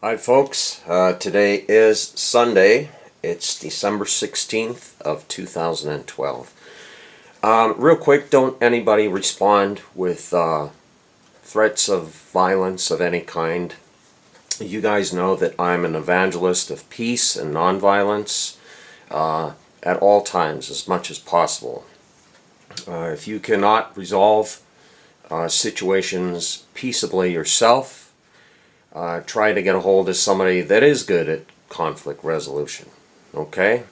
Hi folks, today is Sunday. It's December 16th of 2012. Real quick, don't anybody respond with threats of violence of any kind. You guys know that I'm an evangelist of peace and nonviolence at all times as much as possible. If you cannot resolve situations peaceably yourself, try to get a hold of somebody that is good at conflict resolution. Okay?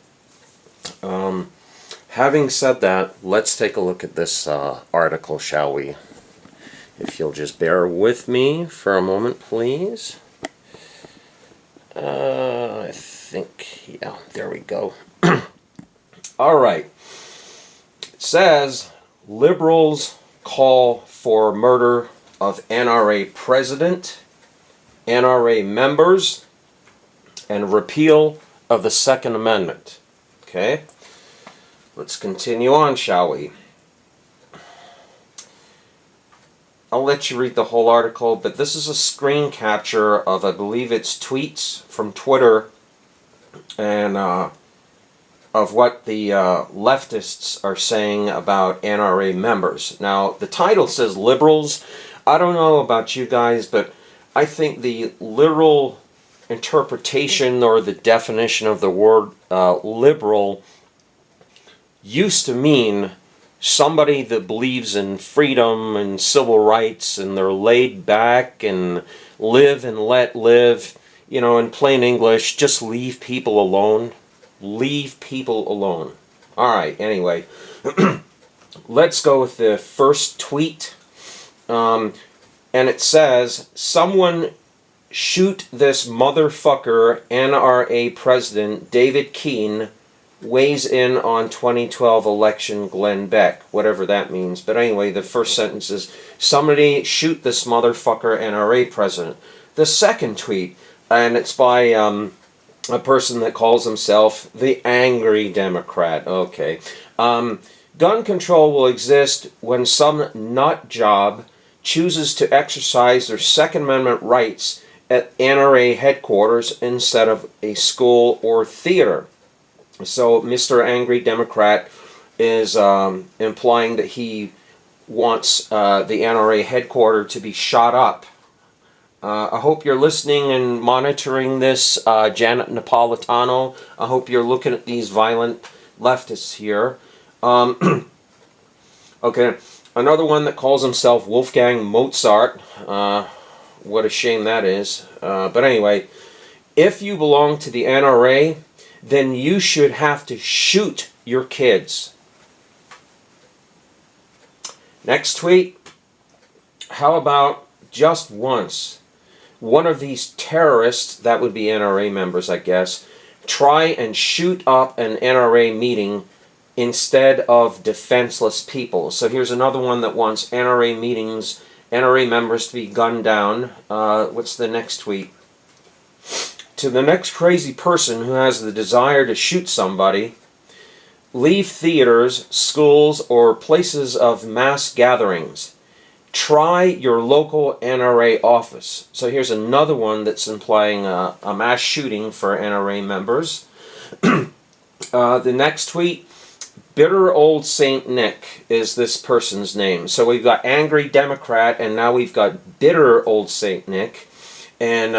Having said that, let's take a look at this article, shall we? If you'll just bear with me for a moment, please. I think, yeah, there we go. Alright. It says, liberals call for murder of NRA president, NRA members, and repeal of the Second Amendment. Okay? Let's continue on, shall we? I'll let you read the whole article, but this is a screen capture of, I believe it's tweets from Twitter, and of what the leftists are saying about NRA members. Now, the title says liberals. I don't know about you guys, but I think the literal interpretation or the definition of the word liberal used to mean somebody that believes in freedom and civil rights and they're laid back and live and let live. You know, in plain English, just leave people alone. Leave people alone. Alright, anyway. Let's go with the first tweet. And it says, someone shoot this motherfucker, NRA President David Keene weighs in on 2012 election Glenn Beck, whatever that means. But anyway, the first sentence is, somebody shoot this motherfucker, NRA President. The second tweet, and it's by a person that calls himself the Angry Democrat. Okay. Gun control will exist when some nut job chooses to exercise their Second Amendment rights at NRA headquarters instead of a school or theater. So Mr. Angry Democrat is implying that he wants the NRA headquarters to be shot up. I hope you're listening and monitoring this, Janet Napolitano. I hope you're looking at these violent leftists here. Okay. Another one that calls himself Wolfgang Mozart. What a shame that is. But anyway, if you belong to the NRA, then you should have to shoot your kids. Next tweet. How about just once, one of these terrorists, that would be NRA members, I guess, try and shoot up an NRA meeting instead of defenseless people. So here's another one that wants NRA meetings, NRA members to be gunned down. What's the next tweet? To the next crazy person who has the desire to shoot somebody, leave theaters, schools, or places of mass gatherings. Try your local NRA office. So here's another one that's implying a mass shooting for NRA members. The next tweet, Bitter Old Saint Nick is this person's name. So we've got Angry Democrat, and now we've got Bitter Old Saint Nick. And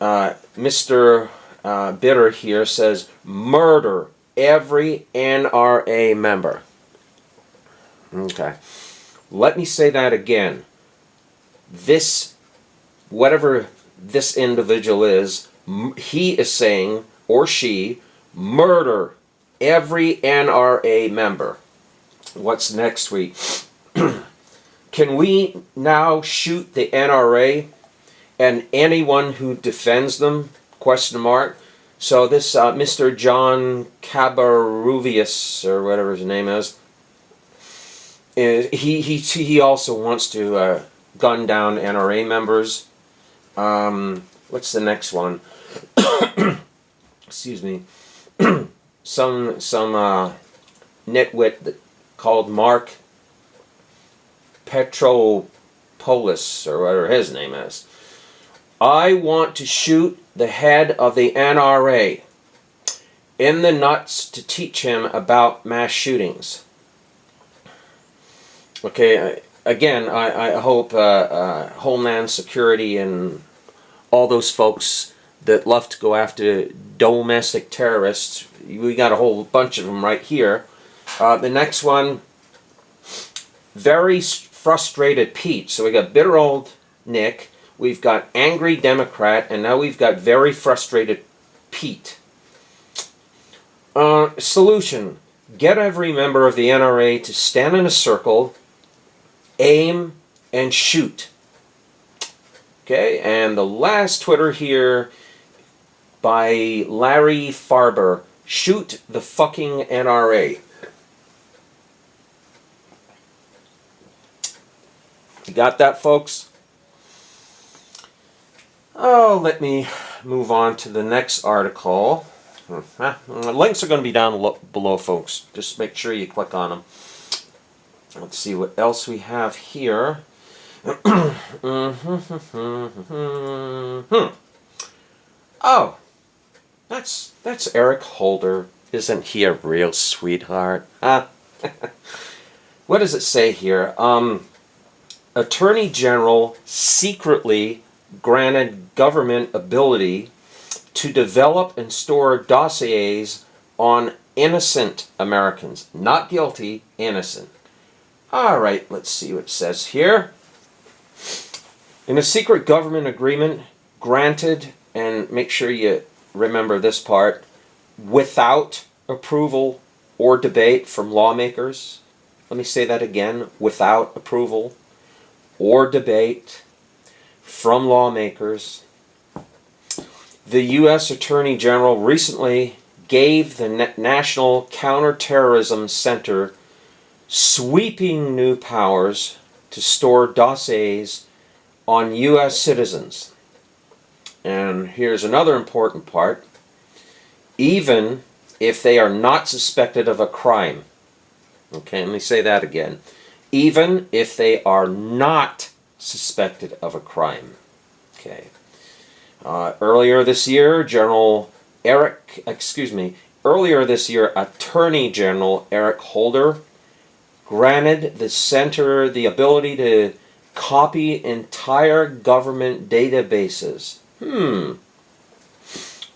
Mr. Bitter here says, murder every NRA member. Okay. Let me say that again. This, whatever this individual is, he is saying, or she, murder every NRA member. What's next week? Can we now shoot the NRA and anyone who defends them? Question mark. So this Mr. John Cabaruvius, or whatever his name is, he also wants to gun down NRA members. What's the next one? Excuse me. Some nitwit that called Mark Petropoulos, or whatever his name is. I want to shoot the head of the NRA in the nuts to teach him about mass shootings. Okay, again, I hope Homeland Security and all those folks that love to go after domestic terrorists, we got a whole bunch of them right here. The next one, very frustrated Pete. So we got bitter old Nick, we've got angry Democrat, and now we've got very frustrated Pete. Solution: get every member of the NRA to stand in a circle, aim, and shoot. Okay, and the last Twitter here by Larry Farber: shoot the fucking NRA. You got that, folks? Oh, let me move on to the next article. Links are going to be down below, folks. Just make sure you click on them. Let's see what else we have here. Oh, that's Eric Holder. Isn't he a real sweetheart? What does it say here? Attorney General secretly granted government ability to develop and store dossiers on innocent Americans. Not guilty, innocent. All right, let's see what it says here. In a secret government agreement granted, and make sure you remember this part, without approval or debate from lawmakers. Let me say that again. Without approval or debate from lawmakers. The U.S. Attorney General recently gave the National Counterterrorism Center sweeping new powers to store dossiers on U.S. citizens. And here's another important part. Even if they are not suspected of a crime. Okay, let me say that again. Even if they are not suspected of a crime. Okay. Earlier this year, Attorney General Eric Holder granted the center the ability to copy entire government databases.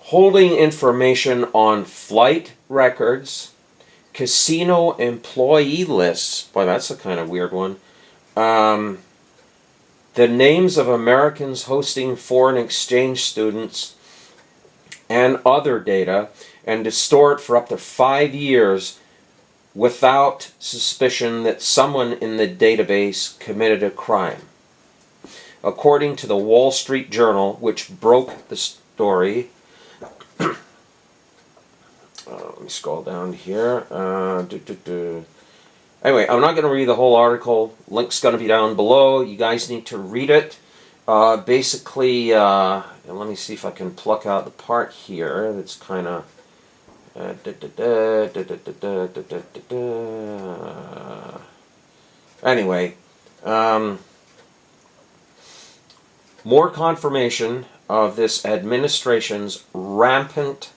Holding information on flight records, casino employee lists. Boy, that's a kind of weird one. The names of Americans hosting foreign exchange students and other data, and to store it for up to 5 years without suspicion that someone in the database committed a crime. According to the Wall Street Journal, which broke the story, let me scroll down here. Anyway, I'm not going to read the whole article. Link's going to be down below. You guys need to read it. Basically, and let me see if I can pluck out the part here that's kind of... Anyway, more confirmation of this administration's rampant,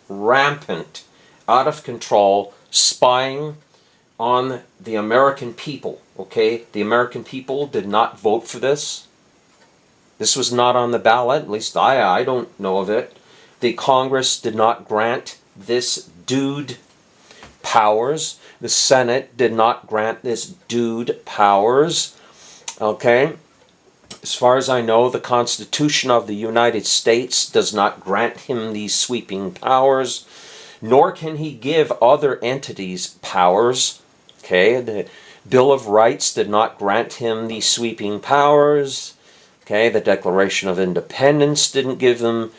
out of control spying on the American people, okay? The American people did not vote for this. This was not on the ballot, at least I don't know of it. The Congress did not grant this dude powers. The Senate did not grant this dude powers, okay? As far as I know, the Constitution of the United States does not grant him these sweeping powers, nor can he give other entities powers. Okay, the Bill of Rights did not grant him these sweeping powers. Okay, the Declaration of Independence didn't give him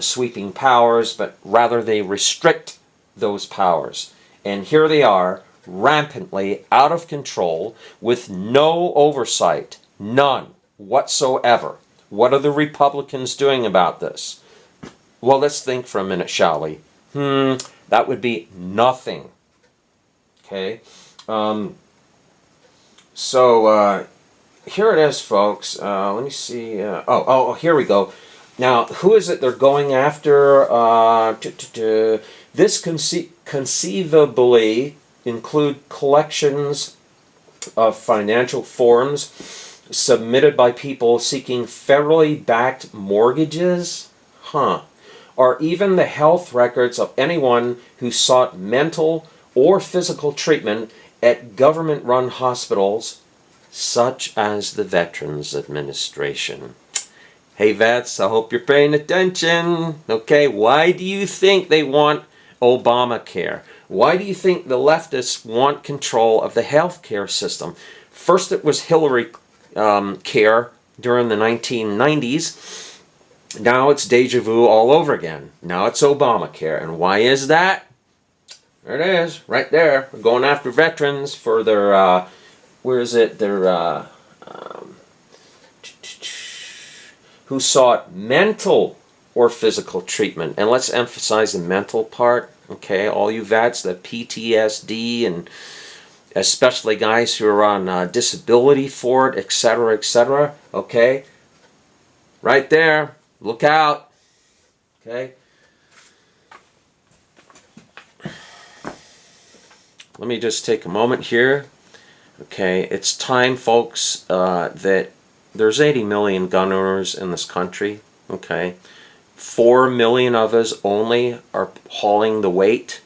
sweeping powers, but rather they restrict those powers. And here they are, rampantly out of control, with no oversight, none whatsoever. What are the Republicans doing about this? Well, let's think for a minute, shall we? That would be nothing. Okay, here it is, folks. Let me see. Here we go. Now, who is it they're going after? This conceivably include collections of financial forms submitted by people seeking federally backed mortgages? Or even the health records of anyone who sought mental or physical treatment at government-run hospitals, such as the Veterans Administration. Hey vets, I hope you're paying attention. Okay, why do you think they want Obamacare? Why do you think the leftists want control of the health care system? First it was Hillary care during the 1990s. Now it's deja vu all over again. Now it's Obamacare. And why is that? There it is, right there. We're going after veterans for their, who sought mental or physical treatment. And let's emphasize the mental part, okay? All you vets, the PTSD, and especially guys who are on disability for it, etc., okay? Right there. Look out. Okay? Let me just take a moment here. Okay, it's time, folks, that there's 80 million gun owners in this country. Okay? 4 million of us only are hauling the weight.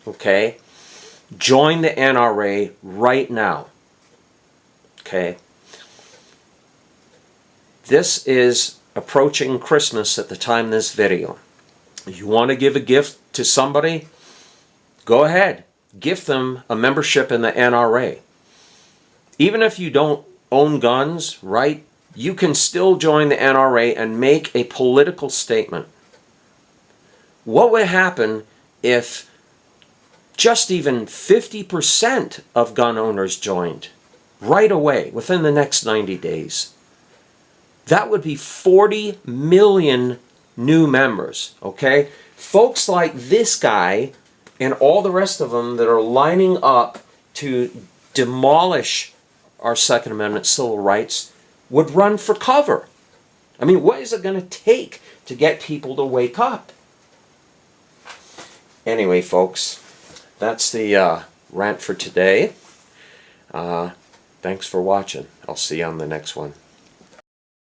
Okay? Join the NRA right now. Okay? This is approaching Christmas at the time of this video. You want to give a gift to somebody? Go ahead. Gift them a membership in the NRA. Even if you don't own guns, right? You can still join the NRA and make a political statement. What would happen if just even 50% of gun owners joined right away within the next 90 days? That would be 40 million new members, okay? Folks like this guy and all the rest of them that are lining up to demolish our Second Amendment civil rights would run for cover. I mean, what is it going to take to get people to wake up? Anyway, folks, that's the rant for today. Thanks for watching. I'll see you on the next one.